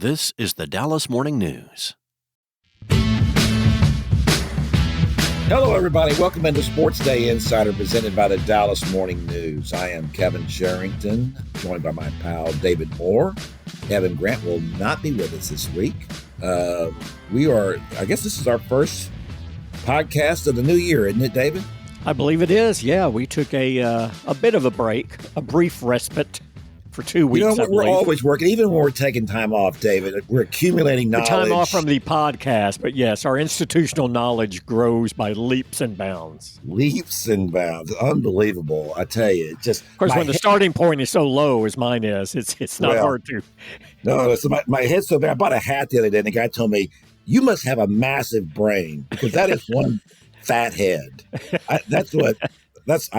This is the Dallas Morning News. Hello, everybody. Welcome into SportsDay Insider presented by the Dallas Morning News. I am Kevin Sherrington, joined by my pal David Moore. Evan Grant will not be with us this week. I guess this is our first podcast of the new year, isn't it, David? I believe it is. Yeah, we took a bit of a break, a brief respite for 2 weeks. We're always working, even when we're taking time off, David. We're accumulating knowledge. Time off from the podcast, but yes, our institutional knowledge grows by leaps and bounds. Leaps and bounds. Unbelievable. I tell you. Of course, when the starting point is so low as mine is, it's not hard to. No, so my head's so bad. I bought a hat the other day, and the guy told me, you must have a massive brain, because that is one fat head. I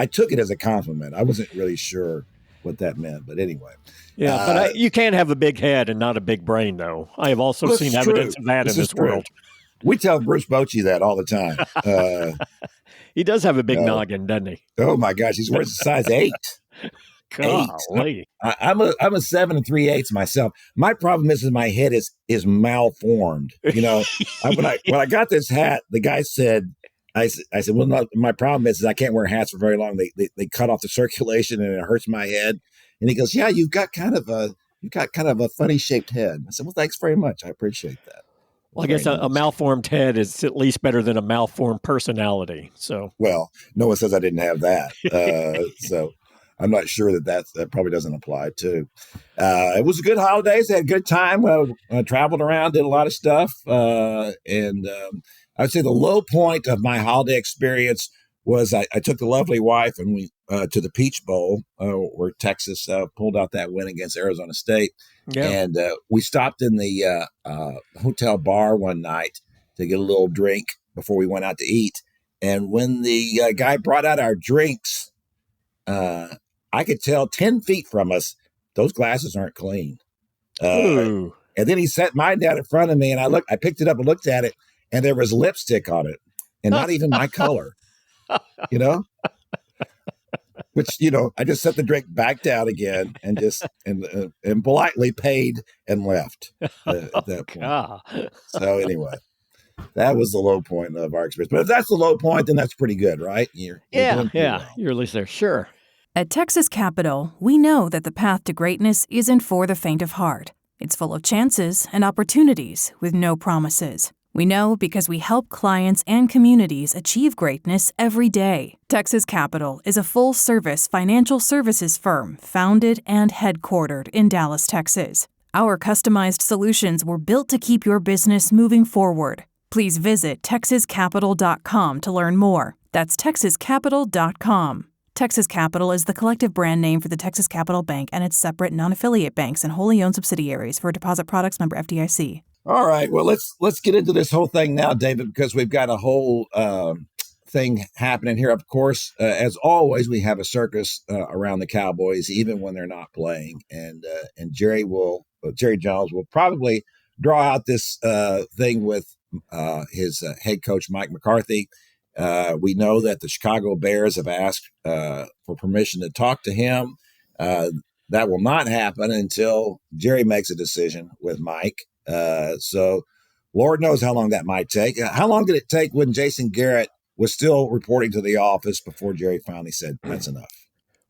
took it as a compliment. I wasn't really sure what that meant, but anyway. Yeah, but you can't have a big head and not a big brain, though. I have also seen evidence of that in this world. We tell Bruce Bochy that all the time. He does have a big noggin, doesn't he? Oh my gosh, he's wearing size 8. Golly. I'm a 7 3/8 myself. My problem is my head is malformed. When I got this hat, the guy said, I said, well, no, my problem is I can't wear hats for very long. They cut off the circulation and it hurts my head. And he goes, yeah, you've got kind of a funny shaped head. I said, well, thanks very much. I appreciate that. Well, I guess a malformed head is at least better than a malformed personality. So, well, Noah says I didn't have that. So I'm not sure that probably doesn't apply too. It was a good holidays. I had a good time. I traveled around, did a lot of stuff. I'd say the low point of my holiday experience was I took the lovely wife and we to the Peach Bowl where Texas pulled out that win against Arizona State. Yeah. And we stopped in the hotel bar one night to get a little drink before we went out to eat. And when the guy brought out our drinks, I could tell 10 feet from us, those glasses aren't clean. And then he set mine down in front of me and I picked it up and looked at it. And there was lipstick on it, and not even my color, Which, I just set the drink back down again and just and politely paid and left at that point. So anyway, that was the low point of our experience. But if that's the low point, then that's pretty good, right? You're at least there. Sure. At Texas Capital, we know that the path to greatness isn't for the faint of heart. It's full of chances and opportunities with no promises. We know because we help clients and communities achieve greatness every day. Texas Capital is a full-service financial services firm founded and headquartered in Dallas, Texas. Our customized solutions were built to keep your business moving forward. Please visit texascapital.com to learn more. That's texascapital.com. Texas Capital is the collective brand name for the Texas Capital Bank and its separate non-affiliate banks and wholly owned subsidiaries. For deposit products, member FDIC. All right. Well, let's get into this whole thing now, David, because we've got a whole thing happening here. Of course, as always, we have a circus around the Cowboys, even when they're not playing. And Jerry Jones will probably draw out this thing with his head coach, Mike McCarthy. We know that the Chicago Bears have asked for permission to talk to him. That will not happen until Jerry makes a decision with Mike. So Lord knows how long that might take. How long did it take when Jason Garrett was still reporting to the office before Jerry finally said, that's enough?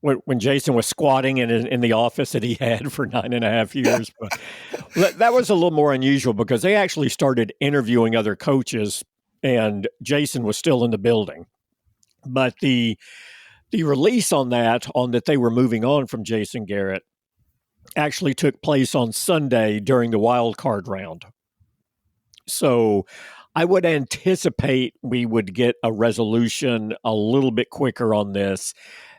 When Jason was squatting in the office that he had for 9.5 years. But that was a little more unusual because they actually started interviewing other coaches and Jason was still in the building. But the release on that they were moving on from Jason Garrett actually took place on Sunday during the wild card round. So I would anticipate we would get a resolution a little bit quicker on this.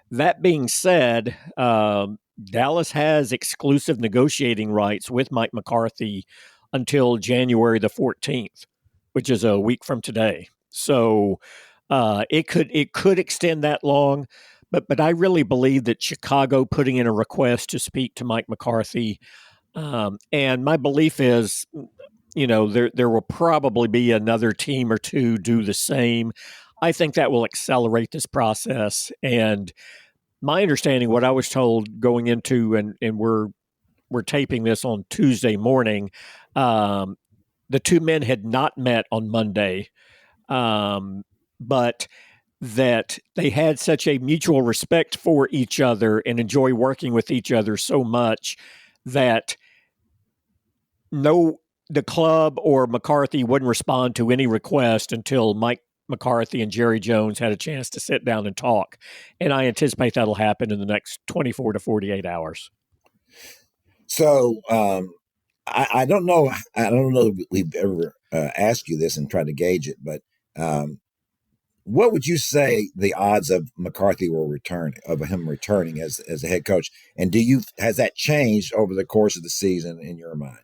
That being said, Dallas has exclusive negotiating rights with Mike McCarthy until January the 14th, which is a week from today. So it could extend that long. But I really believe that Chicago putting in a request to speak to Mike McCarthy, and my belief is, there will probably be another team or two do the same. I think that will accelerate this process. And my understanding, what I was told going into, and we're taping this on Tuesday morning, The two men had not met on Monday, but that they had such a mutual respect for each other and enjoy working with each other so much that the club or McCarthy wouldn't respond to any request until Mike McCarthy and Jerry Jones had a chance to sit down and talk. And I anticipate that'll happen in the next 24 to 48 hours. So I don't know. I don't know if we've ever asked you this and tried to gauge it, but what would you say the odds of McCarthy him returning as a head coach? And has that changed over the course of the season in your mind?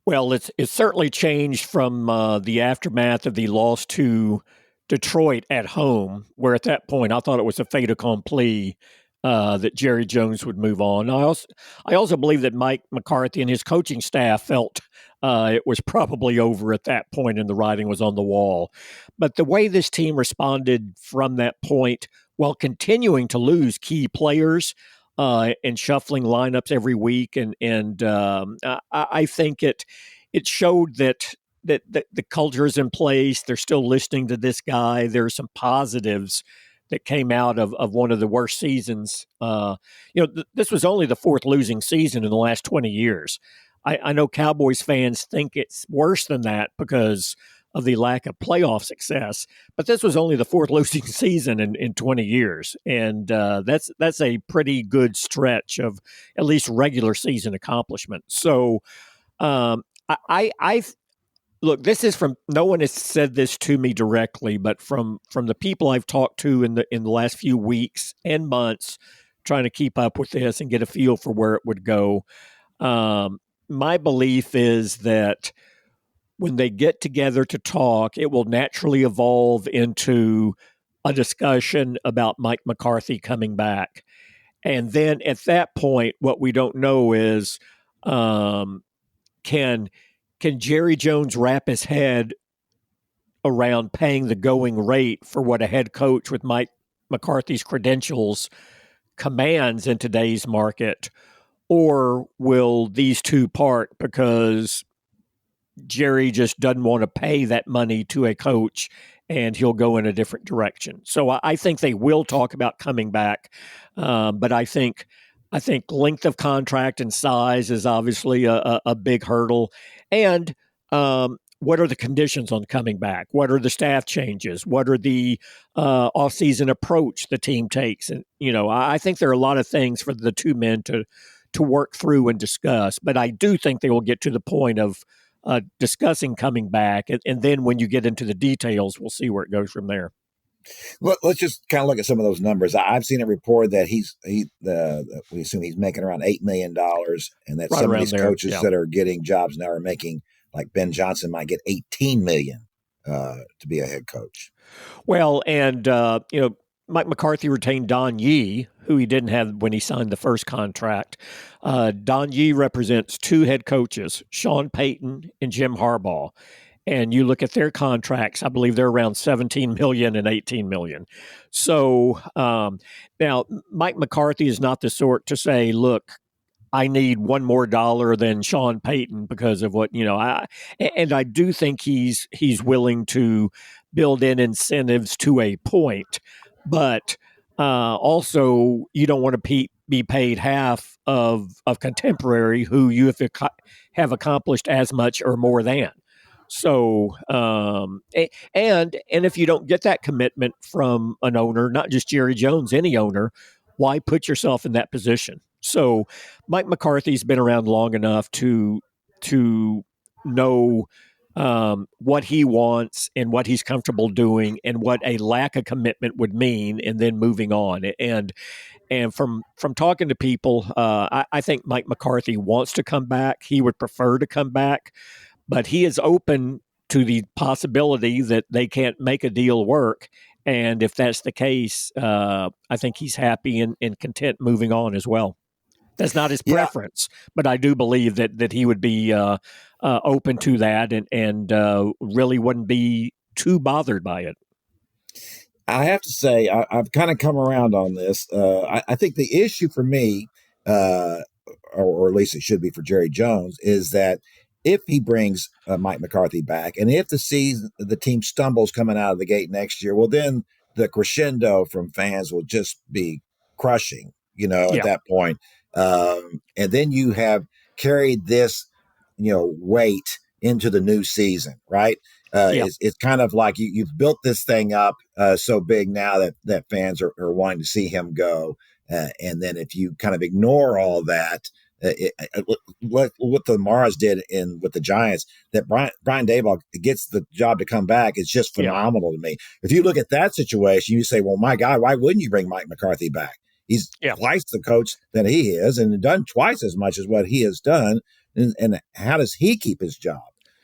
Well, it's certainly changed from the aftermath of the loss to Detroit at home, where at that point I thought it was a fait accompli that Jerry Jones would move on. I also believe that Mike McCarthy and his coaching staff felt it was probably over at that point and the writing was on the wall. But the way this team responded from that point, while continuing to lose key players and shuffling lineups every week, and I think it showed that the culture is in place. They're still listening to this guy. There are some positives that came out of one of the worst seasons. This was only the fourth losing season in the last 20 years. I know Cowboys fans think it's worse than that because of the lack of playoff success, but this was only the fourth losing season in 20 years. And that's a pretty good stretch of at least regular season accomplishment. So I look, this is from, no one has said this to me directly, but from the people I've talked to in the last few weeks and months, trying to keep up with this and get a feel for where it would go. My belief is that when they get together to talk, it will naturally evolve into a discussion about Mike McCarthy coming back. And then at that point, what we don't know is, can Jerry Jones wrap his head around paying the going rate for what a head coach with Mike McCarthy's credentials commands in today's market? Or will these two part because Jerry just doesn't want to pay that money to a coach and he'll go in a different direction? So I think they will talk about coming back. But I think length of contract and size is obviously a big hurdle. And what are the conditions on coming back? What are the staff changes? What are the off-season approach the team takes? And, I think there are a lot of things for the two men to work through and discuss. But I do think they will get to the point of discussing coming back. And then when you get into the details, we'll see where it goes from there. Well, let's just kind of look at some of those numbers. I've seen a report that we assume he's making around $8 million, and that right some of these coaches yeah. that are getting jobs now are making, like Ben Johnson might get $18 million to be a head coach. Well, and Mike McCarthy retained Don Yee, who he didn't have when he signed the first contract. Don Yee represents two head coaches, Sean Payton and Jim Harbaugh. And you look at their contracts, I believe they're around $17 million and $18 million. So now Mike McCarthy is not the sort to say, look, I need one more dollar than Sean Payton because of what, and I do think he's willing to build in incentives to a point, but also you don't want to be paid half of contemporary who you have accomplished as much or more than. So, and if you don't get that commitment from an owner, not just Jerry Jones, any owner, why put yourself in that position? So Mike McCarthy's been around long enough to know what he wants and what he's comfortable doing and what a lack of commitment would mean, and then moving on. And from talking to people, I think Mike McCarthy wants to come back. He would prefer to come back, but he is open to the possibility that they can't make a deal work. And if that's the case, I think he's happy and content moving on as well. That's not his preference, but I do believe that he would be open to that and really wouldn't be too bothered by it. I have to say, I've kind of come around on this. I think the issue for me, or at least it should be for Jerry Jones, is that if he brings Mike McCarthy back, and if the team stumbles coming out of the gate next year, well, then the crescendo from fans will just be crushing, at Yeah. that point. And then you have carried this, weight into the new season, right? Yeah. It's kind of like you've built this thing up so big now that fans are wanting to see him go. And then if you kind of ignore all that, what the Mars did with the Giants, that Brian Daboll gets the job to come back, is just phenomenal to me. If you look at that situation, you say, well, my God, why wouldn't you bring Mike McCarthy back? He's twice the coach that he is and done twice as much as what he has done. And how does he keep his job?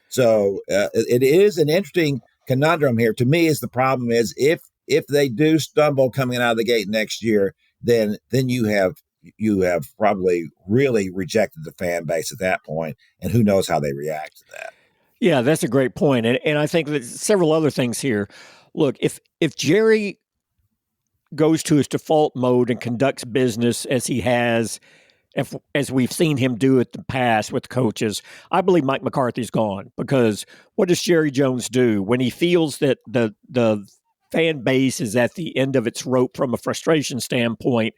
So it is an interesting conundrum here. To me, is the problem is if they do stumble coming out of the gate next year, then you have probably really rejected the fan base at that point, and who knows how they react to that. Yeah, that's a great point. And I think there's several other things here. Look, if Jerry goes to his default mode and conducts business as he has, as we've seen him do it in the past with coaches, I believe Mike McCarthy's gone, because what does Jerry Jones do when he feels that the fan base is at the end of its rope from a frustration standpoint?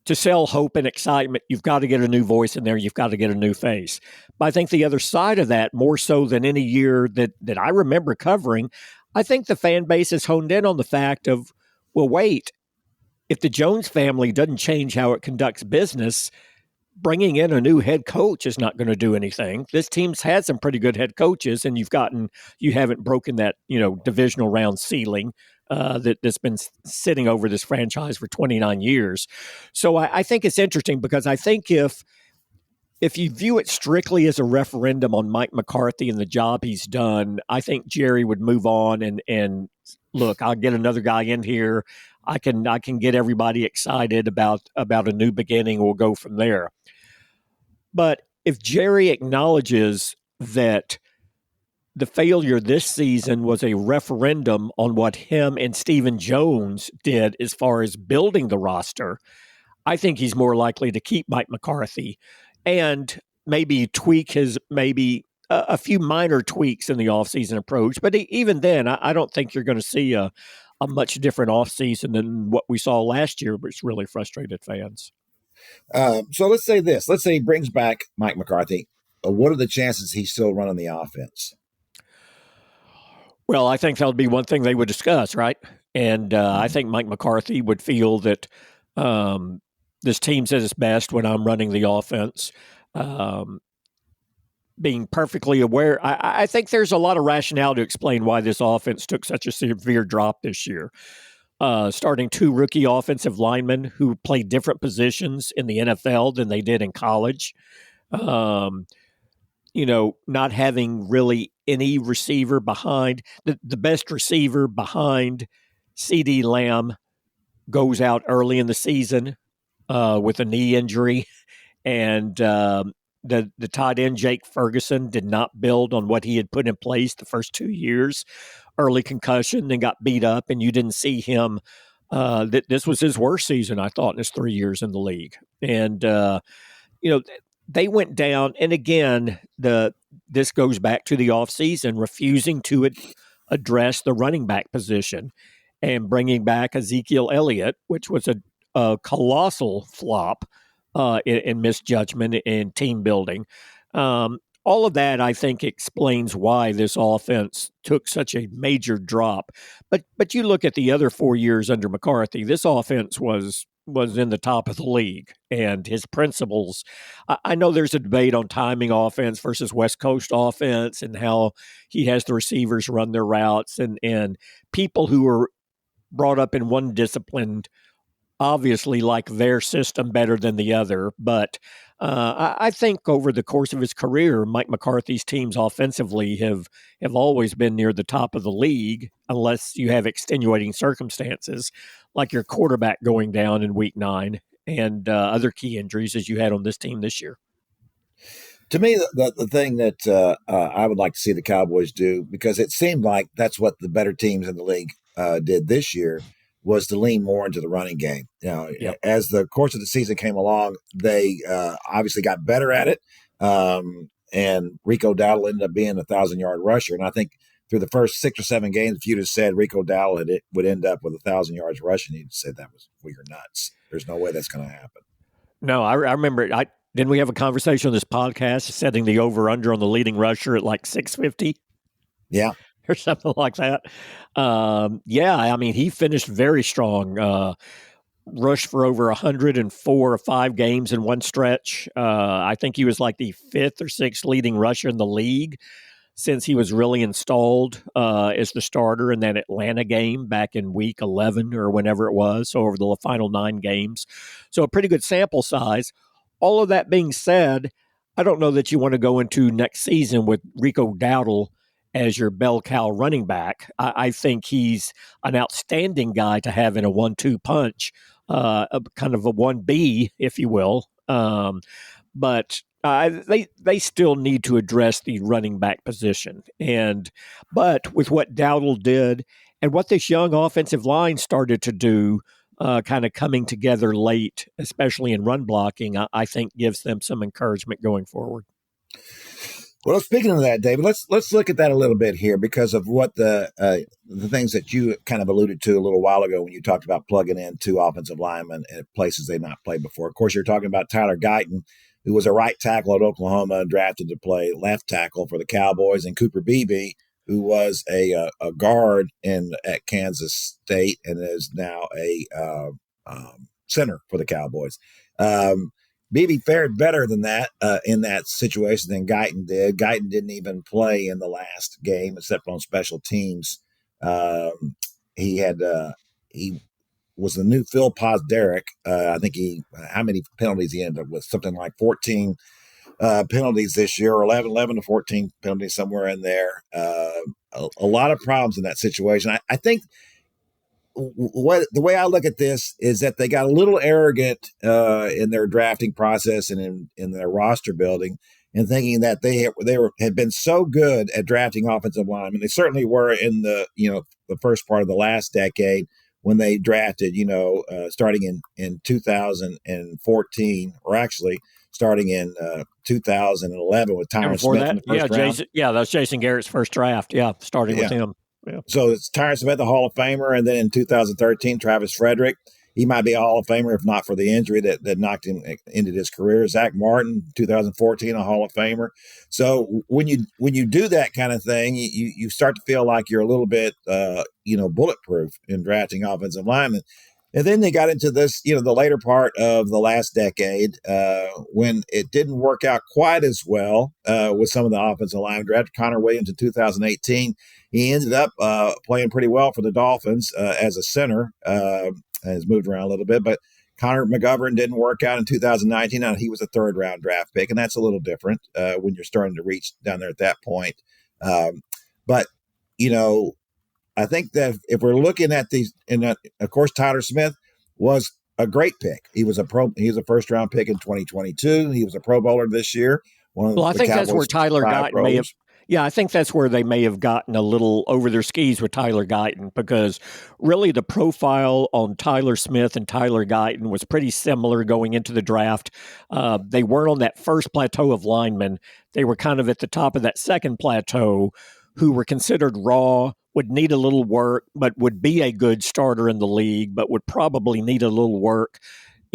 To sell hope and excitement, you've got to get a new voice in there. You've got to get a new face. But I think the other side of that, more so than any year that I remember covering, I think the fan base has honed in on the fact of, well, wait, if the Jones family doesn't change how it conducts business, bringing in a new head coach is not going to do anything. This team's had some pretty good head coaches, and you haven't broken that, divisional round ceiling that's been sitting over this franchise for 29 years. So I think it's interesting, because I think if you view it strictly as a referendum on Mike McCarthy and the job he's done, I think Jerry would move on and look, I'll get another guy in here. I can get everybody excited about a new beginning. We'll go from there. But if Jerry acknowledges that the failure this season was a referendum on what him and Stephen Jones did as far as building the roster, I think he's more likely to keep Mike McCarthy and maybe tweak a few minor tweaks in the offseason approach. But even then, I don't think you're going to see a much different offseason than what we saw last year, which really frustrated fans. So let's say this. Let's say he brings back Mike McCarthy. What are the chances he's still running the offense? Well, I think that would be one thing they would discuss, right? And I think Mike McCarthy would feel that this team's at its best when I'm running the offense. Being perfectly aware, I think there's a lot of rationale to explain why this offense took such a severe drop this year. Starting two rookie offensive linemen who played different positions in the NFL than they did in college. Not having really any receiver behind. The best receiver behind CD Lamb goes out early in the season with a knee injury. And the tight end, Jake Ferguson, did not build on what he had put in place the first 2 years. Early concussion, then got beat up, and you didn't see him. This was his worst season, I thought, in his 3 years in the league. And, they went down. And again, this goes back to the offseason, refusing to address the running back position and bringing back Ezekiel Elliott, which was a colossal flop in misjudgment and team building. All of that, I think, explains why this offense took such a major drop. But you look at the other 4 years under McCarthy, this offense was in the top of the league, and his principles. I know there's a debate on timing offense versus West Coast offense and how he has the receivers run their routes, and people who are brought up in one discipline obviously like their system better than the other. But I think over the course of his career, Mike McCarthy's teams offensively have always been near the top of the league, unless you have extenuating circumstances like your quarterback going down in week 9 and other key injuries as you had on this team this year. To me, the thing that I would like to see the Cowboys do, because it seemed like that's what the better teams in the league did this year, was to lean more into the running game. Yep. As the course of the season came along, they obviously got better at it. and Rico Dowdle ended up being a 1,000-yard rusher. And I think through the first 6 or 7 games, if you'd have said Rico Dowdle would end up with 1,000 yards rushing, you'd say you're nuts. There's no way that's going to happen. No, I remember. Didn't we have a conversation on this podcast setting the over/under on the leading rusher at like 650? Yeah. Or something like that. Yeah, I mean, he finished very strong. Rushed for over 104 or 5 games in one stretch. I think he was like the 5th or 6th leading rusher in the league since he was really installed as the starter in that Atlanta game back in week 11 or whenever it was, so over the final 9 games. So a pretty good sample size. All of that being said, I don't know that you want to go into next season with Rico Dowdle as your bell cow running back. I think he's an outstanding guy to have in a 1-2 punch, kind of a 1B, if you will. But they still need to address the running back position. But with what Dowdle did and what this young offensive line started to do, kind of coming together late, especially in run blocking, I think gives them some encouragement going forward. Well, speaking of that, David, let's look at that a little bit here because of what the things that you kind of alluded to a little while ago when you talked about plugging in 2 offensive linemen at places they've not played before. Of course, you're talking about Tyler Guyton, who was a right tackle at Oklahoma and drafted to play left tackle for the Cowboys, and Cooper Beebe, who was a guard at Kansas State and is now a center for the Cowboys. Beebe fared better than that in that situation than Guyton did. Guyton didn't even play in the last game except on special teams. He was the new Phil Pozderac. I think how many penalties he ended up with? Something like 14 penalties this year, or 11 to 14 penalties, somewhere in there. A lot of problems in that situation. I think the way I look at this is that they got a little arrogant in their drafting process and in their roster building, and thinking that they had been so good at drafting offensive linemen. They certainly were in the first part of the last decade when they drafted, starting in 2014, or actually starting in 2011 with Tyron Smith in the first round. That was Jason Garrett's first draft. Yeah, starting with him. Yeah. So it's Tyron Smith, the Hall of Famer, and then in 2013, Travis Frederick. He might be a Hall of Famer if not for the injury that knocked him into his career. Zach Martin, 2014, a Hall of Famer. So when you do that kind of thing, you start to feel like you're a little bit bulletproof in drafting offensive linemen. And then they got into this, the later part of the last decade when it didn't work out quite as well with some of the offensive linemen. Drafted Connor Williams in 2018. He ended up playing pretty well for the Dolphins as a center. Has moved around a little bit, but Connor McGovern didn't work out in 2019. Now, he was a 3rd-round draft pick, and that's a little different when you're starting to reach down there at that point. But I think that if we're looking at these, and of course, Tyler Smith was a great pick. He was a 1st-round pick in 2022. He was a Pro Bowler this year. I think that's where Tyler Guyton may have. Yeah, I think that's where they may have gotten a little over their skis with Tyler Guyton, because really the profile on Tyler Smith and Tyler Guyton was pretty similar going into the draft. They weren't on that first plateau of linemen. They were kind of at the top of that second plateau, who were considered raw, would need a little work, but would be a good starter in the league, but would probably need a little work.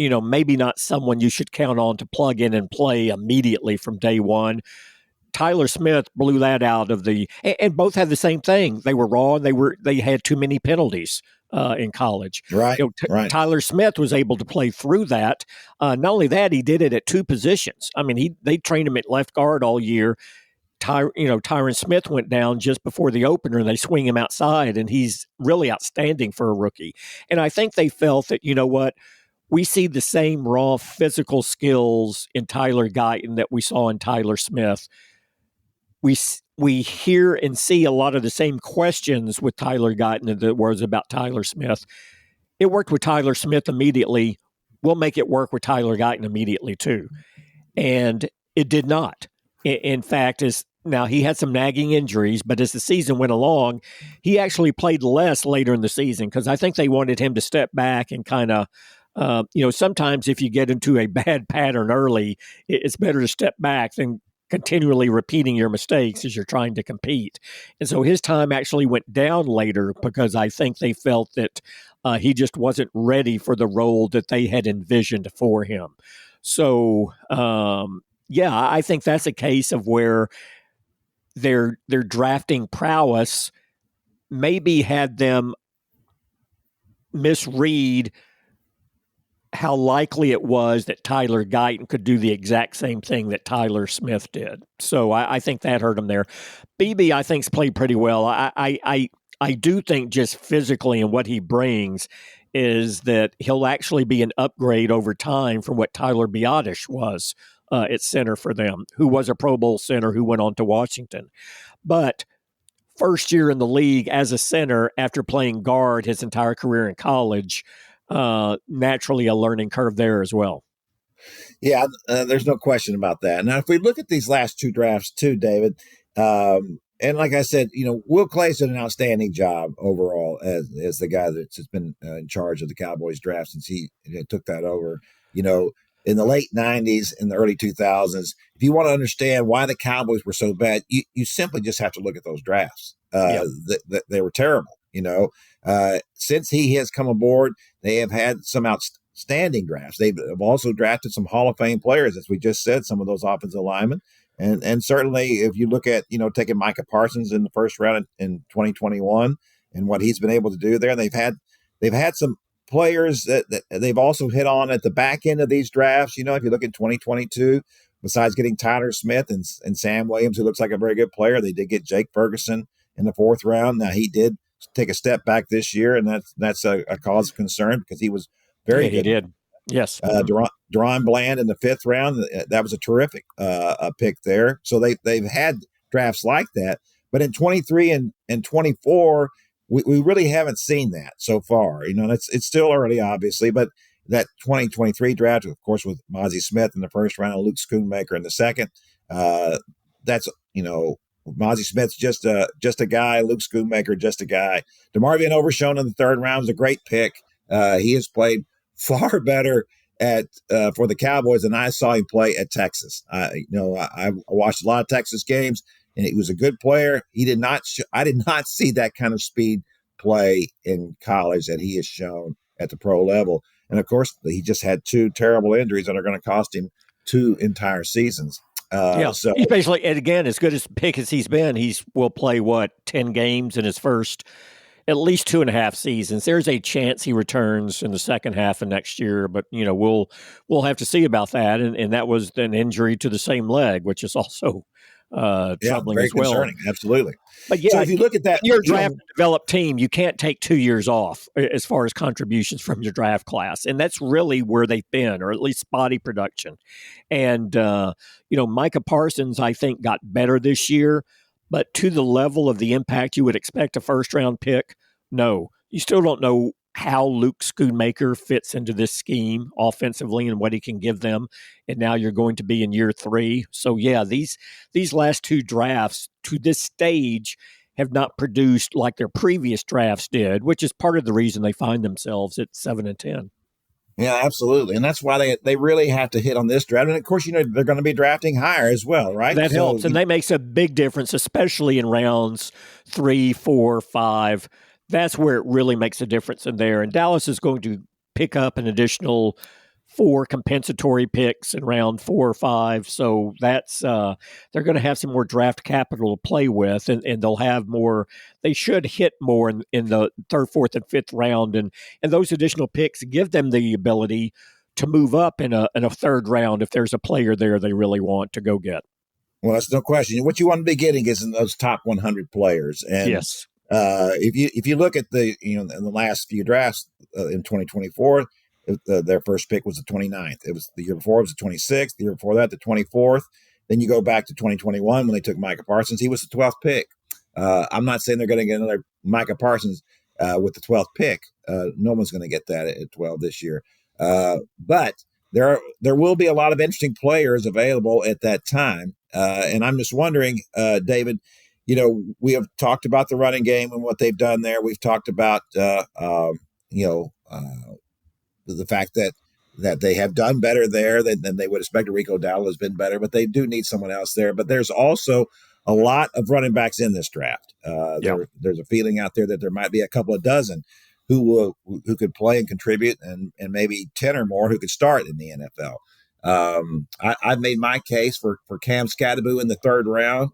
Maybe not someone you should count on to plug in and play immediately from day one. Tyler Smith blew that out of and both had the same thing. They were raw. They had too many penalties in college. Right. Right. Tyler Smith was able to play through that. Not only that, he did it at 2 positions. I mean, they trained him at left guard all year. Tyron Smith went down just before the opener, and they swing him outside, and he's really outstanding for a rookie. And I think they felt that, we see the same raw physical skills in Tyler Guyton that we saw in Tyler Smith. We hear and see a lot of the same questions with Tyler Guyton that there was about Tyler Smith. It worked with Tyler Smith immediately. We'll make it work with Tyler Guyton immediately too. And it did not. In fact, now he had some nagging injuries, but as the season went along, he actually played less later in the season, because I think they wanted him to step back and kind of, sometimes if you get into a bad pattern early, it's better to step back than continually repeating your mistakes as you're trying to compete. And so his time actually went down later because I think they felt that he just wasn't ready for the role that they had envisioned for him. So, I think that's a case of where their drafting prowess maybe had them misread how likely it was that Tyler Guyton could do the exact same thing that Tyler Smith did. So I think that hurt him there. BB, I think's played pretty well. I do think just physically and what he brings is that he'll actually be an upgrade over time from what Tyler Biotish was at center for them, who was a Pro Bowl center who went on to Washington. But first year in the league as a center after playing guard his entire career in college, naturally a learning curve there as well. Yeah, there's no question about that. Now, if we look at these last two drafts too, David, and like I said, Will Clay's did an outstanding job overall as the guy that's been in charge of the Cowboys draft since he took that over. In the late 90s and the early 2000s, if you want to understand why the Cowboys were so bad, you simply just have to look at those drafts. They were terrible. Since he has come aboard, they have had some outstanding drafts. They've also drafted some Hall of Fame players, as we just said, some of those offensive linemen. And certainly if you look at, taking Micah Parsons in the first round in 2021 and what he's been able to do there, they've had some players that they've also hit on at the back end of these drafts. If you look at 2022, besides getting Tyler Smith and Sam Williams, who looks like a very good player, they did get Jake Ferguson in the fourth round. Now, he did take a step back this year, and that's a cause of concern because he was very good. He did. Yes. Deron Bland in the fifth round, that was a terrific pick there. So they've had drafts like that. But in 23 and 24, we really haven't seen that so far. It's still early, obviously, but that 2023 draft, of course, with Mozzie Smith in the first round and Luke Schoonmaker in the second, that's, Mozzie Smith's just a guy. Luke Schoonmaker, just a guy. DeMarvion Overshown in the third round was a great pick. He has played far better for the Cowboys than I saw him play at Texas. I watched a lot of Texas games, and he was a good player. I did not see that kind of speed play in college that he has shown at the pro level. And of course, he just had two terrible injuries that are going to cost him 2 entire seasons. So he's basically, and again, as good as pick as he's been, will play 10 games in his first at least 2.5 seasons. There's a chance he returns in the second half of next year, but we'll have to see about that. And that was an injury to the same leg, which is also troubling very as well. Concerning. Absolutely. But so if you look at that, your draft and developed team, you can't take 2 years off as far as contributions from your draft class, and that's really where they've been, or at least spotty production. And Micah Parsons, I think, got better this year, but to the level of the impact you would expect a first-round pick, no. You still don't know how Luke Schoonmaker fits into this scheme offensively and what he can give them. And now you're going to be in year 3. So, these last 2 drafts to this stage have not produced like their previous drafts did, which is part of the reason they find themselves at 7 and 10. Yeah, absolutely. And that's why they really have to hit on this draft. And, of course, they're going to be drafting higher as well, right? That helps. And that makes a big difference, especially in rounds 3, 4, 5. That's where it really makes a difference in there. And Dallas is going to pick up an additional 4 compensatory picks in round 4 or 5. So that's they're going to have some more draft capital to play with, and they'll have more. They should hit more in the 3rd, 4th, and 5th round, and those additional picks give them the ability to move up in a 3rd round if there's a player there they really want to go get. Well, that's no question. What you want to be getting is in those top 100 players. And yes. If you look at in the last few drafts in 2024, their first pick was the 29th. It was the year before, it was the 26th. The year before that, the 24th. Then you go back to 2021 when they took Micah Parsons. He was the 12th pick. I'm not saying they're going to get another Micah Parsons with the 12th pick. No one's going to get that at 12 this year. But there will be a lot of interesting players available at that time. And I'm just wondering, David, we have talked about the running game and what they've done there. We've talked about, the fact that that they have done better there than they would expect. Rico Dowdle has been better, but they do need someone else there. But there's also a lot of running backs in this draft. There's a feeling out there that there might be a couple of dozen who could play and contribute, and maybe 10 or more who could start in the NFL. I've made my case for Cam Scatteraboo in the third round.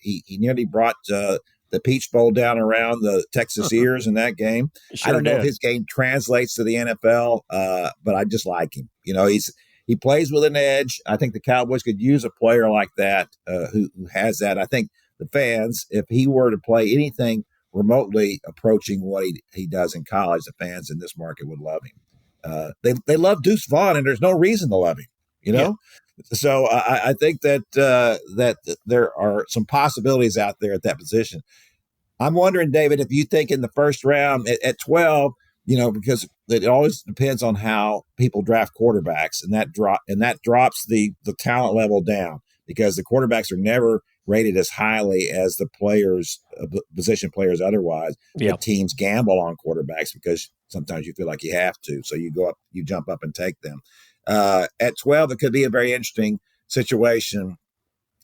He nearly brought the Peach Bowl down around the Texas ears in that game. Sure I don't know did. if his game translates to the NFL, but I just like him. He plays with an edge. I think the Cowboys could use a player like that who has that. I think the fans, if he were to play anything remotely approaching what he does in college, the fans in this market would love him. They love Deuce Vaughn, and there's no reason to love him. Yeah. So I think that there are some possibilities out there at that position. I'm wondering, David, if you think in the first round at 12, because it always depends on how people draft quarterbacks, and that drops the talent level down, because the quarterbacks are never rated as highly as the players, position players otherwise. Yeah. The teams gamble on quarterbacks because sometimes you feel like you have to. So you jump up and take them. At 12, it could be a very interesting situation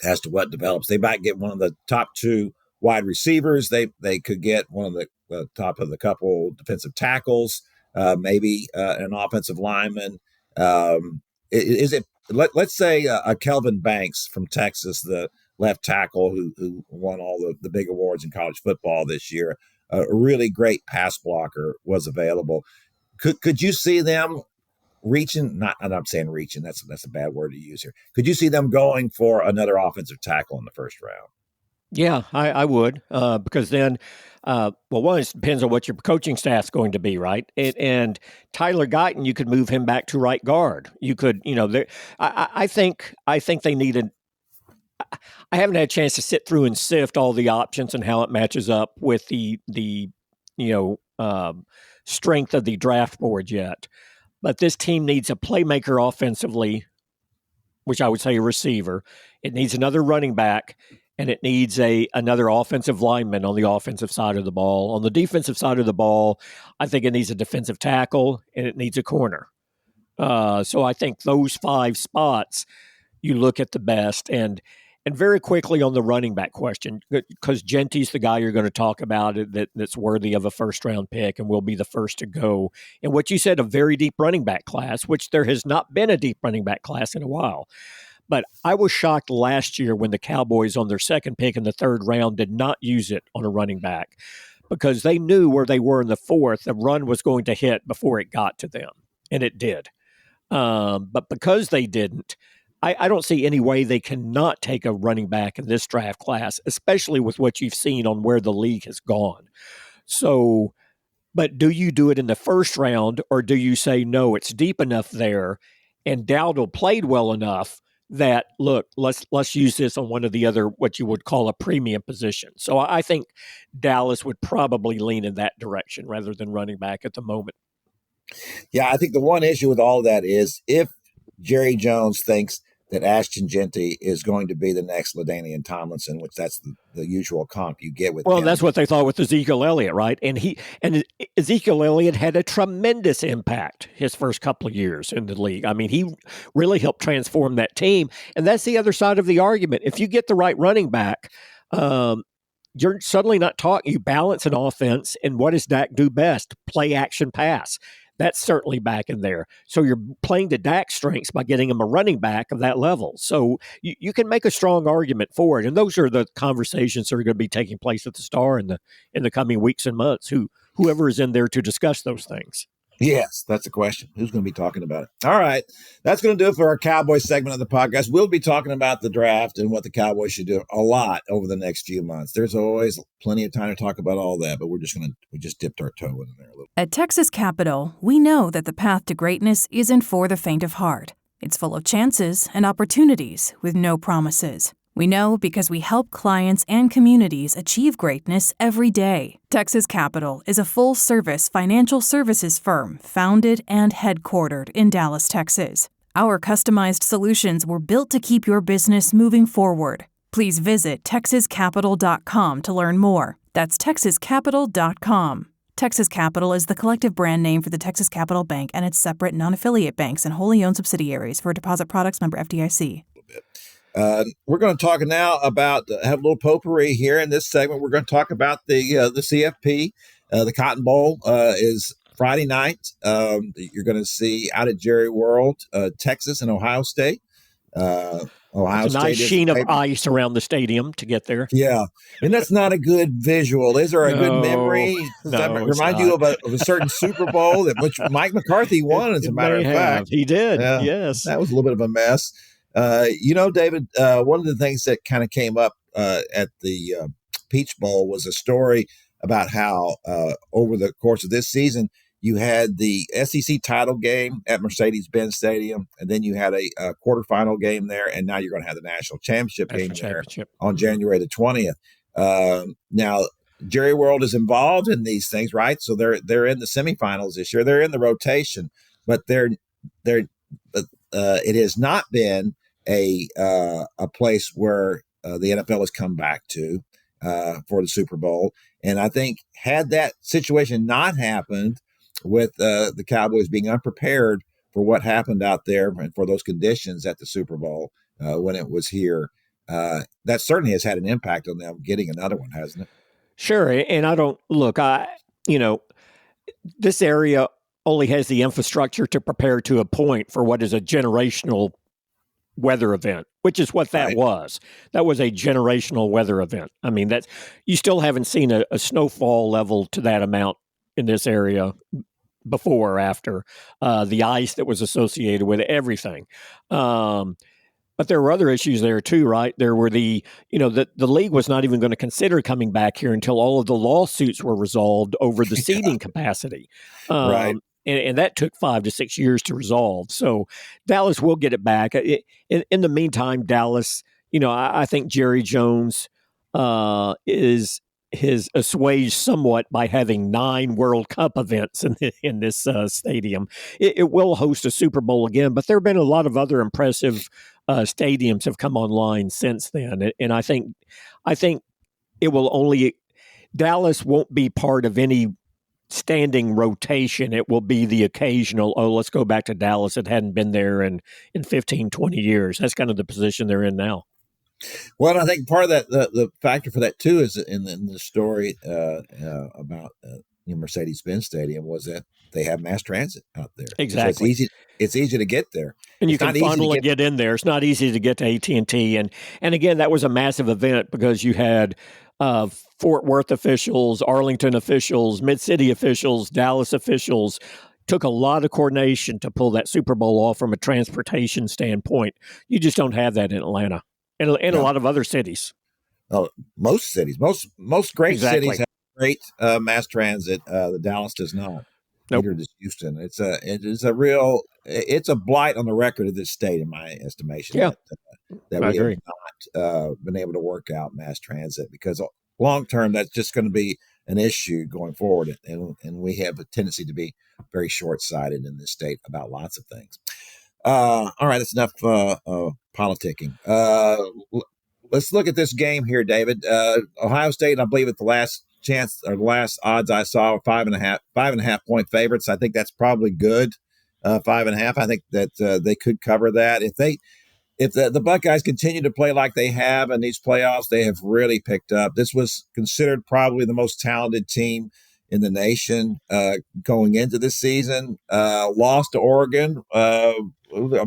as to what develops. They might get one of the top two wide receivers. They could get one of the top of the couple defensive tackles, maybe an offensive lineman. Let's say a Kelvin Banks from Texas, the left tackle who won all the big awards in college football this year, a really great pass blocker, was available. Could you see them reaching? I'm not saying reaching. That's a bad word to use here. Could you see them going for another offensive tackle in the first round? Yeah, I would, because then, one, it depends on what your coaching staff's going to be, right? And Tyler Guyton, you could move him back to right guard. You could, I think they needed. I haven't had a chance to sit through and sift all the options and how it matches up with the strength of the draft board yet. But this team needs a playmaker offensively, which I would say a receiver. It needs another running back, and it needs another offensive lineman on the offensive side of the ball. On the defensive side of the ball, I think it needs a defensive tackle, and it needs a corner. So I think those 5 spots, you look at the best. And very quickly on the running back question, because Genty's the guy you're going to talk about that's worthy of a first-round pick and will be the first to go. And what you said, a very deep running back class, which there has not been a deep running back class in a while. But I was shocked last year when the Cowboys on their second pick in the third round did not use it on a running back, because they knew where they were in the fourth, the run was going to hit before it got to them, and it did. But because they didn't, I don't see any way they cannot take a running back in this draft class, especially with what you've seen on where the league has gone. So, but do you do it in the first round, or do you say, no, it's deep enough there, and Dowdle played well enough that, look, let's use this on one of the other, what you would call a premium position. So I think Dallas would probably lean in that direction rather than running back at the moment. Yeah, I think the one issue with all that is if Jerry Jones thinks that Ashton Genty is going to be the next LaDainian Tomlinson, which that's the usual comp you get with him. That's what they thought with Ezekiel Elliott, right? And Ezekiel Elliott had a tremendous impact his first couple of years in the league. I mean, he really helped transform that team. And that's the other side of the argument. If you get the right running back, you're suddenly not talking. You balance an offense, and what does Dak do best? Play action pass. That's certainly back in there. So you're playing to Dak's strengths by getting him a running back of that level. So you can make a strong argument for it. And those are the conversations that are going to be taking place at the Star in the coming weeks and months. Whoever is in there to discuss those things. Yes, that's the question. Who's going to be talking about it? All right. That's going to do it for our Cowboys segment of the podcast. We'll be talking about the draft and what the Cowboys should do a lot over the next few months. There's always plenty of time to talk about all that, but we just dipped our toe in there a little. At Texas Capital, we know that the path to greatness isn't for the faint of heart. It's full of chances and opportunities with no promises. We know because we help clients and communities achieve greatness every day. Texas Capital is a full-service financial services firm founded and headquartered in Dallas, Texas. Our customized solutions were built to keep your business moving forward. Please visit texascapital.com to learn more. That's texascapital.com. Texas Capital is the collective brand name for the Texas Capital Bank and its separate non-affiliate banks and wholly owned subsidiaries. For deposit products, member FDIC. We're going to talk now about have a little potpourri here in this segment. We're going to talk about the CFP. The Cotton Bowl is Friday night. You're going to see out at Jerry World, Texas and Ohio State. Ohio It's a nice State sheen of ice around the stadium to get there. Yeah, and that's not a good visual. Is there a good memory? Does that No, remind you of a certain Super Bowl which Mike McCarthy won, as a matter of fact? He did, Yeah, yes. that was a little bit of a mess. David, one of the things that kind of came up at the Peach Bowl was a story about how over the course of this season, you had the SEC title game at Mercedes-Benz Stadium, and then you had a quarterfinal game there, and now you're going to have the national championship game there on January the 20th. Now, Jerry World is involved in these things, right? So they're in the semifinals this year. They're in the rotation, but it has not been a place where the NFL has come back to for the Super Bowl. And I think had that situation not happened, with the Cowboys being unprepared for what happened out there and for those conditions at the Super Bowl when it was here, that certainly has had an impact on them getting another one, hasn't it? Sure. And this area only has the infrastructure to prepare to a point for what is a generational weather event, which is what that was. That was a generational weather event. I mean, you still haven't seen a snowfall level to that amount in this area before or after the ice that was associated with everything. But there were other issues there too, right? There were the league was not even going to consider coming back here until all of the lawsuits were resolved over the seating capacity. Right. And that took 5 to 6 years to resolve. So Dallas will get it back. In the meantime, Dallas, I think Jerry Jones is assuaged somewhat by having 9 World Cup events in this stadium. It will host a Super Bowl again, but there have been a lot of other impressive stadiums have come online since then. And I think it will Dallas won't be part of any standing rotation. It will be the occasional, let's go back to Dallas. It hadn't been there in 15, 20 years. That's kind of the position they're in now. Well, I think part of that, the factor for that too, is in the story about Mercedes-Benz Stadium was that they have mass transit out there. Exactly, so it's easy to get there, and you can funnel and get in there. It's not easy to get to AT&T, and again, that was a massive event because you had Fort Worth officials, Arlington officials, Mid-City officials, Dallas officials. Took a lot of coordination to pull that Super Bowl off from a transportation standpoint. You just don't have that in Atlanta. And a lot of other cities. Oh, most cities, most great cities have great mass transit. The Dallas does not. Nope. Neither does Houston. It's a blight on the record of this state, in my estimation. Yeah, that we have not been able to work out mass transit, because long term that's just going to be an issue going forward, and we have a tendency to be very short sighted in this state about lots of things. All right, that's enough politicking. Let's look at this game here, David. Ohio State, I believe, at the last odds I saw, 5.5 point favorites. I think that's probably good. 5.5. I think that they could cover that if the Buckeyes continue to play like they have in these playoffs. They have really picked up. This was considered probably the most talented team in the nation going into this season. Lost to Oregon, a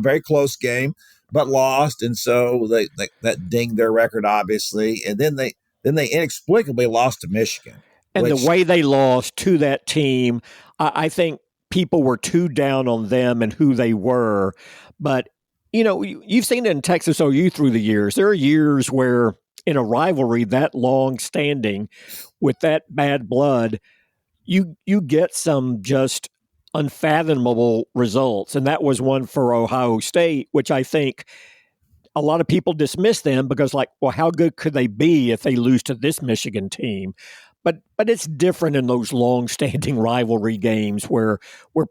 very close game, but lost, and so that dinged their record, obviously. And then they inexplicably lost to Michigan. And the way they lost to that team, I think people were too down on them and who they were. But you've seen it in Texas OU through the years. There are years where in a rivalry that long standing with that bad blood, you get some just unfathomable results. And that was one for Ohio State, which I think a lot of people dismiss them because how good could they be if they lose to this Michigan team? But it's different in those long-standing rivalry games where a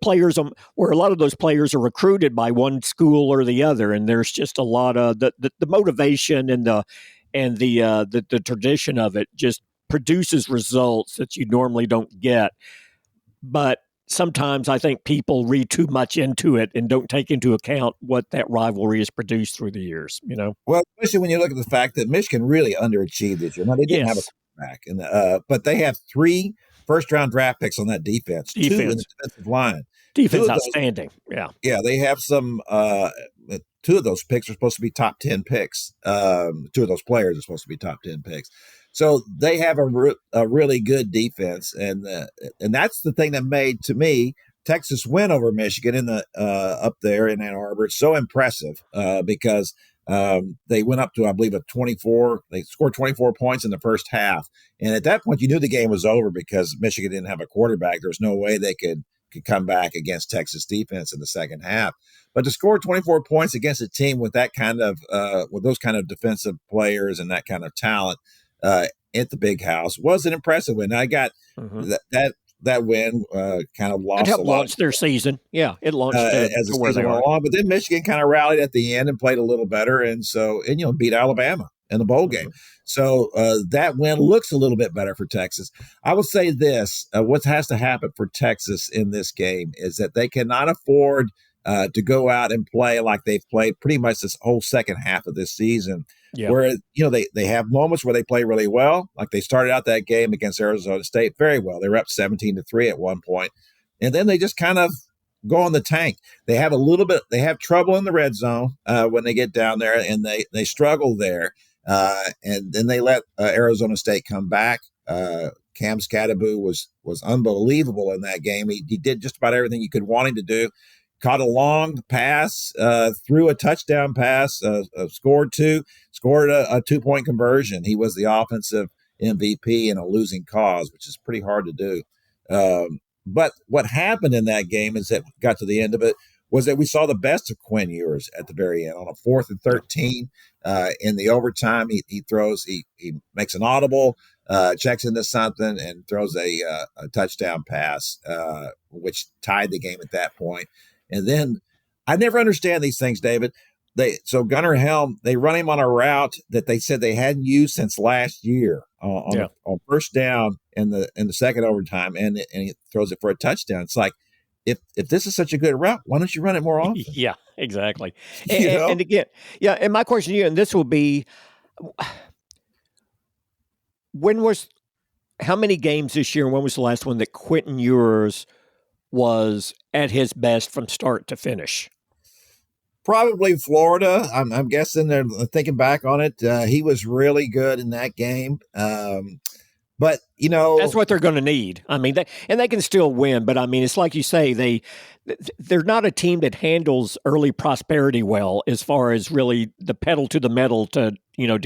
lot of those players are recruited by one school or the other, and there's just a lot of the motivation and the tradition of it just produces results that you normally don't get. but sometimes I think people read too much into it and don't take into account what that rivalry has produced through the years, Well, especially when you look at the fact that Michigan really underachieved this year. Now, they didn't have a Yes. quarterback, but they have 3 first-round draft picks on that defense, 2 in the defensive line. 2 Defense of those, outstanding. Yeah. yeah, they have some 2 of those picks are supposed to be top 10 picks. 2 of those players are supposed to be top 10 picks. So they have a really good defense, and that's the thing that made, to me, Texas win over Michigan in the up there in Ann Arbor. It's so impressive because they went up to, I believe, they scored 24 points in the first half. And at that point, you knew the game was over because Michigan didn't have a quarterback. There's no way they could come back against Texas defense in the second half. But to score 24 points against a team with that kind of with those kind of defensive players and that kind of talent at the Big House was an impressive win. I got that win kind of lost. It helped launch their season. Yeah, it launched as the where season they went are. along. But then Michigan kind of rallied at the end and played a little better, and beat Alabama in the bowl game. So that win looks a little bit better for Texas. I will say this: what has to happen for Texas in this game is that they cannot afford to go out and play like they've played pretty much this whole second half of this season. Yeah. Where they have moments where they play really well, like they started out that game against Arizona State very well. They were up 17-3 at one point, and then they just kind of go on the tank. They have trouble in the red zone when they get down there, and they struggle there. And then they let Arizona State come back. Cam Skattebo was unbelievable in that game. He did just about everything you could want him to do. Caught a long pass, threw a touchdown pass, scored a 2-point conversion. He was the offensive MVP in a losing cause, which is pretty hard to do. But what happened in that game is that got to the end of it was that we saw the best of Quinn Ewers at the very end on a 4th and 13 in the overtime. He makes an audible, checks into something, and throws a touchdown pass, which tied the game at that point. And then I never understand these things, David. So Gunnar Helm, they run him on a route that they said they hadn't used since last year on first down in the second overtime, and he throws it for a touchdown. It's like, if this is such a good route, why don't you run it more often? Yeah, exactly. And again, and my question to you, and this will be, how many games this year, and when was the last one that Quentin Ewers was at his best from start to finish? Probably Florida. I'm guessing they're thinking back on it. He was really good in that game. But that's what they're going to need. I mean, they can still win, but I mean, it's like you say, they're not a team that handles early prosperity well, as far as really the pedal to the metal to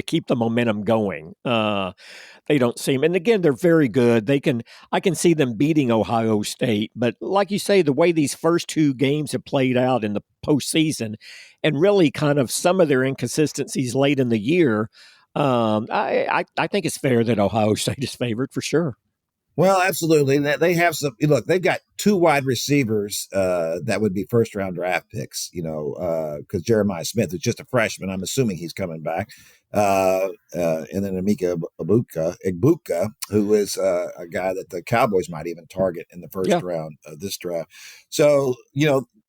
keep the momentum going. They don't seem, and again, they're very good. I can see them beating Ohio State, but like you say, the way these first 2 games have played out in the postseason, and really kind of some of their inconsistencies late in the year, I think it's fair that Ohio State is favored for sure. Well, absolutely. They have some. Look, they've got 2 wide receivers that would be first-round draft picks. Because Jeremiah Smith is just a freshman. I'm assuming he's coming back. And then Emeka Egbuka, who is a guy that the Cowboys might even target in the first round of this draft. So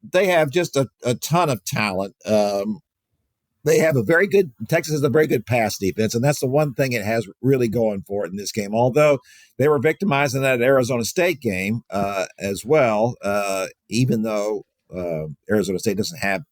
they have just a ton of talent. Texas has a very good pass defense, and that's the one thing it has really going for it in this game. Although they were victimized in that Arizona State game as well, even though Arizona State doesn't have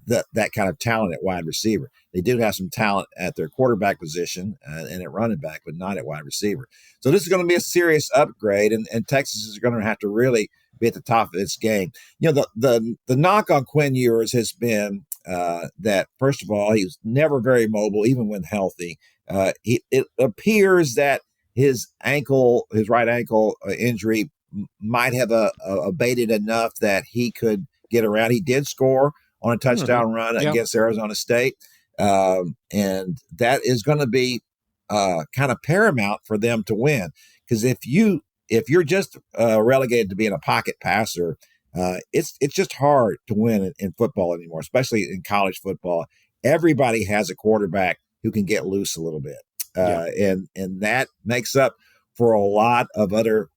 that kind of talent at wide receiver. They do have some talent at their quarterback position and at running back, but not at wide receiver. So this is going to be a serious upgrade, and Texas is going to have to really be at the top of its game. The knock on Quinn Ewers has been that, first of all, he was never very mobile, even when healthy. It appears that his right ankle injury might have abated enough that he could get around. He did score on a touchdown run against Arizona State. And that is going to be kind of paramount for them to win. Because if you're just relegated to being a pocket passer, it's just hard to win in football anymore, especially in college football. Everybody has a quarterback who can get loose a little bit. And that makes up for a lot of other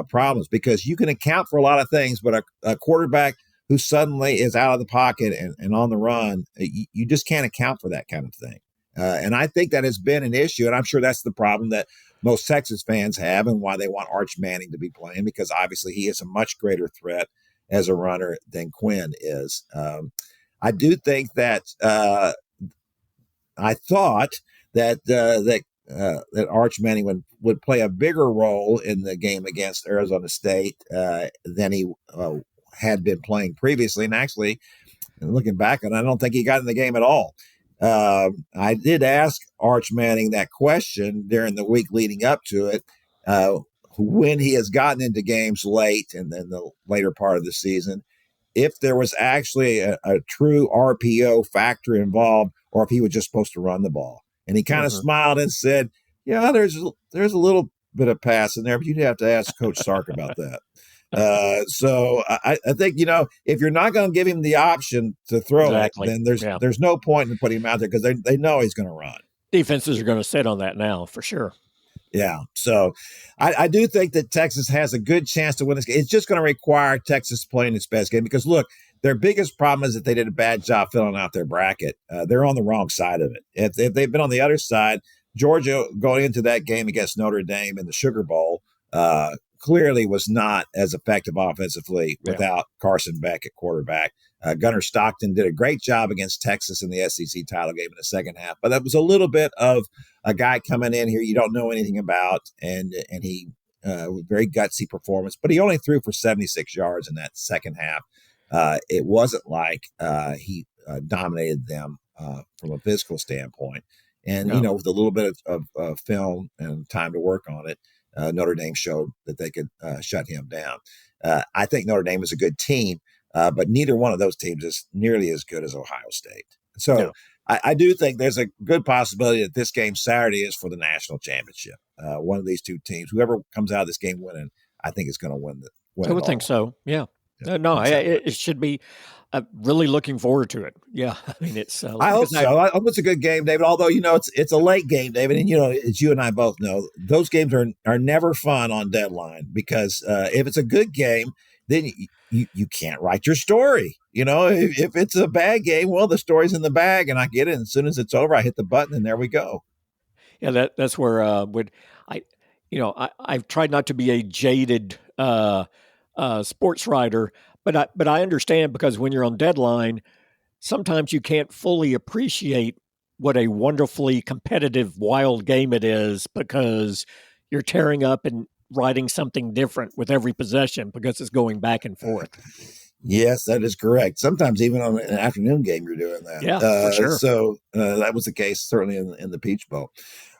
problems, because you can account for a lot of things, but a quarterback who suddenly is out of the pocket and on the run, you just can't account for that kind of thing. And I think that has been an issue, and I'm sure that's the problem that most Texas fans have and why they want Arch Manning to be playing, because obviously he is a much greater threat as a runner than Quinn is. I do think that I thought that Arch Manning would play a bigger role in the game against Arizona State than he had been playing previously. And actually, looking back on it, I don't think he got in the game at all. I did ask Arch Manning that question during the week leading up to it, when he has gotten into games late and then the later part of the season, if there was actually a true RPO factor involved, or if he was just supposed to run the ball. And he kind of smiled and said, yeah, there's a little bit of pass in there, but you'd have to ask Coach Sark about that. So I think, if you're not going to give him the option to throw it, then there's no point in putting him out there, because they know he's going to run. Defenses are going to sit on that now for sure. Yeah. So I do think that Texas has a good chance to win this game. It's just going to require Texas playing its best game, because look, their biggest problem is that they did a bad job filling out their bracket. They're on the wrong side of it. If they've been on the other side, Georgia going into that game against Notre Dame in the Sugar Bowl, clearly was not as effective offensively without Carson Beck at quarterback. Gunnar Stockton did a great job against Texas in the SEC title game in the second half, but that was a little bit of a guy coming in here you don't know anything about, and he was very gutsy performance, but he only threw for 76 yards in that second half. It wasn't like he dominated them from a physical standpoint. And, with a little bit of film and time to work on it, Notre Dame showed that they could shut him down. I think Notre Dame is a good team, but neither one of those teams is nearly as good as Ohio State. So I do think there's a good possibility that this game Saturday is for the national championship. One of these two teams, whoever comes out of this game winning, I think is going to win. I would think so. Yeah. No, it should be. Really looking forward to it. Yeah, I mean, it's. I hope so. I hope it's a good game, David. Although it's a late game, David, and as you and I both know, those games are never fun on deadline, because if it's a good game, then you can't write your story. If it's a bad game, well, the story's in the bag, and I get it. And as soon as it's over, I hit the button, and there we go. Yeah, that's where I've tried not to be a jaded sports writer. But I understand, because when you're on deadline, sometimes you can't fully appreciate what a wonderfully competitive, wild game it is, because you're tearing up and writing something different with every possession, because it's going back and forth. Yes, that is correct. Sometimes even on an afternoon game, you're doing that. Yeah, for sure. So that was the case certainly in the Peach Bowl.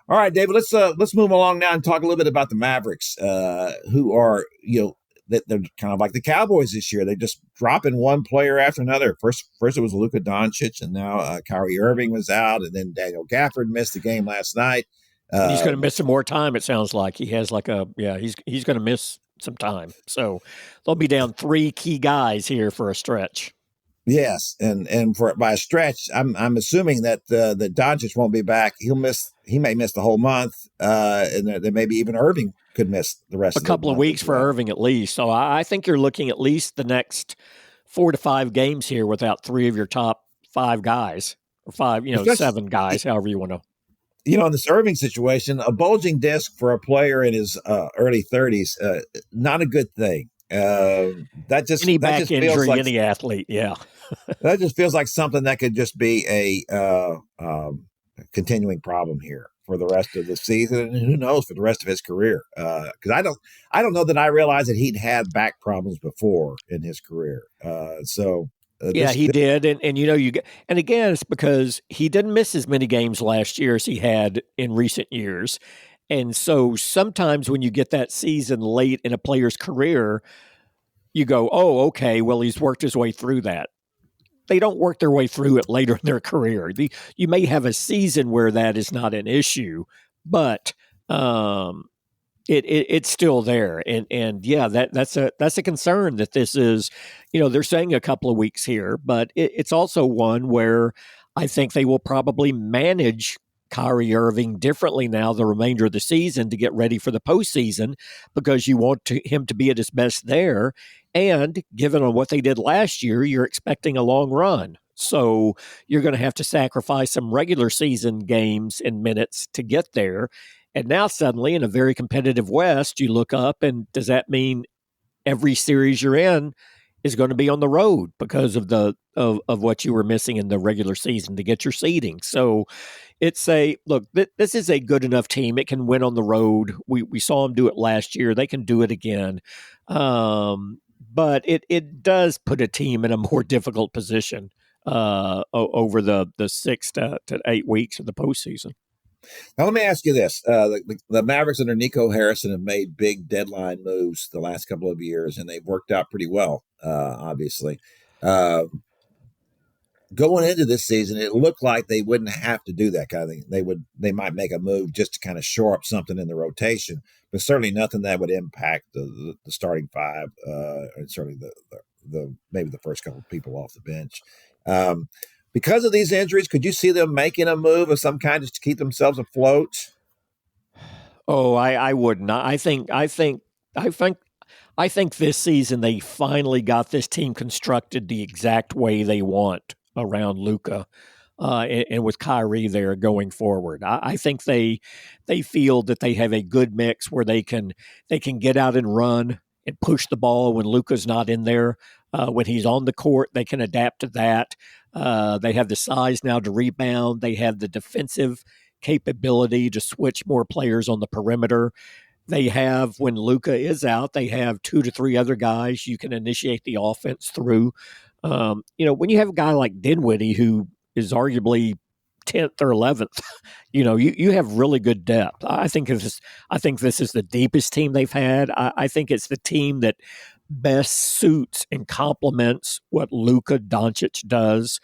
All right, David, let's move along now and talk a little bit about the Mavericks, who are they're kind of like the Cowboys this year. They're just dropping one player after another. First it was Luka Doncic, and now Kyrie Irving was out, and then Daniel Gafford missed the game last night. He's going to miss some more time. It sounds like he has he's going to miss some time. So they'll be down 3 key guys here for a stretch. Yes, and by a stretch, I'm assuming that the Doncic won't be back. He may miss the whole month, and then maybe even Irving could miss the rest of the month. A couple of weeks for Irving at least. So I think you're looking at least the next 4 to 5 games here without 3 of your top 5 guys, or 5, 7 guys, however you want to. In this Irving situation, a bulging disc for a player in his early 30s, not a good thing. That just any back just injury, like, any athlete, yeah. That just feels like something that could just be a continuing problem here for the rest of the season, and who knows, for the rest of his career. Because I don't know that I realized that he'd had back problems before in his career. He did, and and again, it's because he didn't miss as many games last year as he had in recent years. And so sometimes when you get that season late in a player's career, you go, oh, okay, well, he's worked his way through that. They don't work their way through it later in their career. You may have a season where that is not an issue, but it's still there. And yeah, that's a concern that this is, they're saying a couple of weeks here, but it's also one where I think they will probably manage Kyrie Irving differently now the remainder of the season to get ready for the postseason because you want him to be at his best there. And given on what they did last year, you're expecting a long run. So you're going to have to sacrifice some regular season games and minutes to get there. And now suddenly in a very competitive West, you look up and does that mean every series you're in is going to be on the road because of of what you were missing in the regular season to get your seeding? So it's this is a good enough team. It can win on the road. We saw them do it last year. They can do it again. But it does put a team in a more difficult position over the 6 to 8 weeks of the postseason. Now, let me ask you this. The Mavericks under Nico Harrison have made big deadline moves the last couple of years, and they've worked out pretty well, obviously. Going into this season, it looked like they wouldn't have to do that kind of thing. They might make a move just to kind of shore up something in the rotation, but certainly nothing that would impact the starting five, and certainly the maybe the first couple of people off the bench. Because of these injuries, could you see them making a move of some kind just to keep themselves afloat? Oh, I would not. I think this season they finally got this team constructed the exact way they want around Luka, and with Kyrie there going forward. I think they feel that they have a good mix where they can get out and run and push the ball when Luka's not in there. When he's on the court, they can adapt to that. They have the size now to rebound. They have the defensive capability to switch more players on the perimeter. They have, when Luka is out, they have 2 to 3 other guys you can initiate the offense through. When you have a guy like Dinwiddie, who is arguably 10th or 11th, you have really good depth. I think this is the deepest team they've had. I think it's the team that best suits and complements what Luka Doncic does.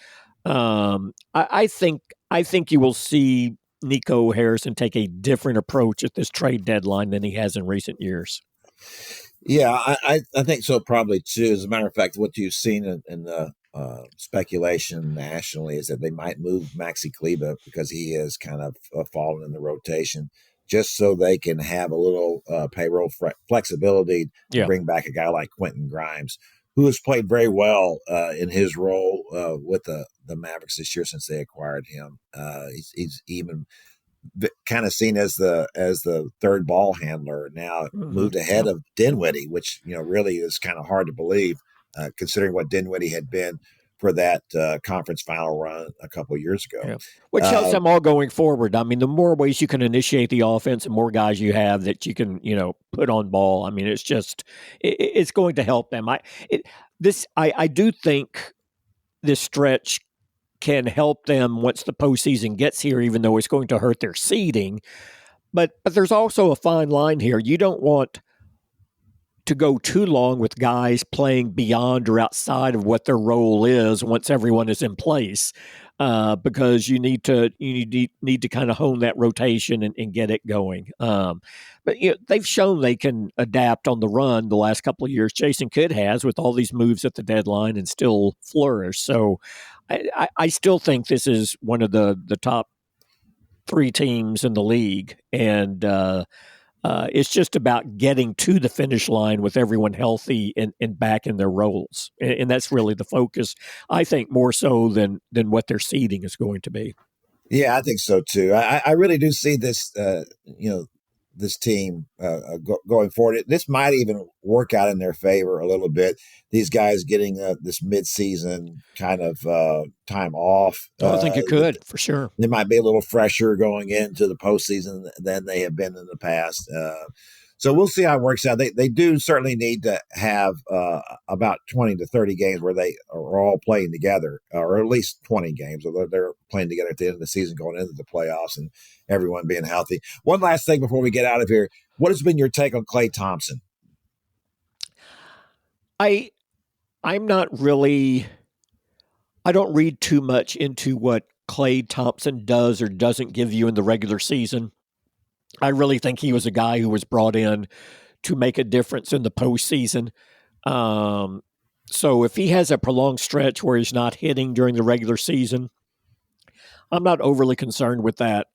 I think you will see Nico Harrison take a different approach at this trade deadline than he has in recent years. Yeah, I think so probably too. As a matter of fact, what you've seen in the speculation nationally is that they might move Maxi Kleber because he is kind of fallen in the rotation, just so they can have a little payroll flexibility to bring back a guy like Quentin Grimes, who has played very well in his role with the Mavericks this year since they acquired him. He's even kind of seen as the third ball handler now, moved ahead of Dinwiddie, which really is kind of hard to believe considering what Dinwiddie had been for that conference final run a couple of years ago. Yeah. Which helps them all going forward. I mean, the more ways you can initiate the offense and more guys you have that you can, put on ball. I mean, it's just, it's going to help them. I do think this stretch can help them once the postseason gets here, even though it's going to hurt their seeding. But there's also a fine line here. You don't want to go too long with guys playing beyond or outside of what their role is once everyone is in place, because you need to kind of hone that rotation and get it going. But they've shown they can adapt on the run the last couple of years. Jason Kidd has, with all these moves at the deadline, and still flourish. So I still think this is one of the top 3 teams in the league, and it's just about getting to the finish line with everyone healthy and back in their roles. And that's really the focus, I think, more so than what their seeding is going to be. Yeah, I think so too. I really do see this, this team going forward. This might even work out in their favor a little bit. These guys getting this midseason kind of time off. I think it could, for sure. They might be a little fresher going into the postseason than they have been in the past. So we'll see how it works out. They do certainly need to have about 20 to 30 games where they are all playing together, or at least 20 games, although they're playing together at the end of the season going into the playoffs and everyone being healthy. One last thing before we get out of here. What has been your take on Klay Thompson? I'm not really – I don't read too much into what Klay Thompson does or doesn't give you in the regular season. I really think he was a guy who was brought in to make a difference in the postseason. So if he has a prolonged stretch where he's not hitting during the regular season, I'm not overly concerned with that.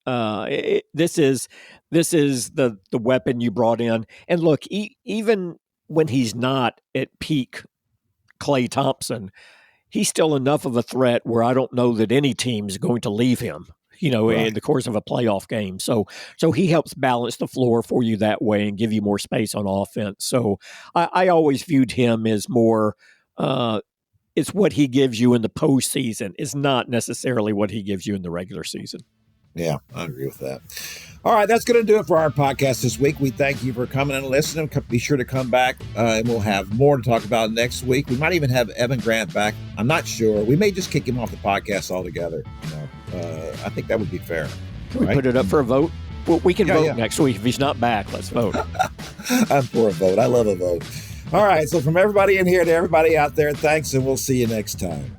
This is the weapon you brought in. And look, even when he's not at peak Klay Thompson, he's still enough of a threat where I don't know that any team's going to leave him, in the course of a playoff game. So he helps balance the floor for you that way and give you more space on offense. So I always viewed him as more it's what he gives you in the postseason is not necessarily what he gives you in the regular season. Yeah, I agree with that. All right, that's going to do it for our podcast this week. We thank you for coming and listening. Be sure to come back, and we'll have more to talk about next week. We might even have Evan Grant back. I'm not sure. We may just kick him off the podcast altogether. I think that would be fair. Can we put it up for a vote? Well, we can vote next week. If he's not back, let's vote. I'm for a vote. I love a vote. All right, so from everybody in here to everybody out there, thanks, and we'll see you next time.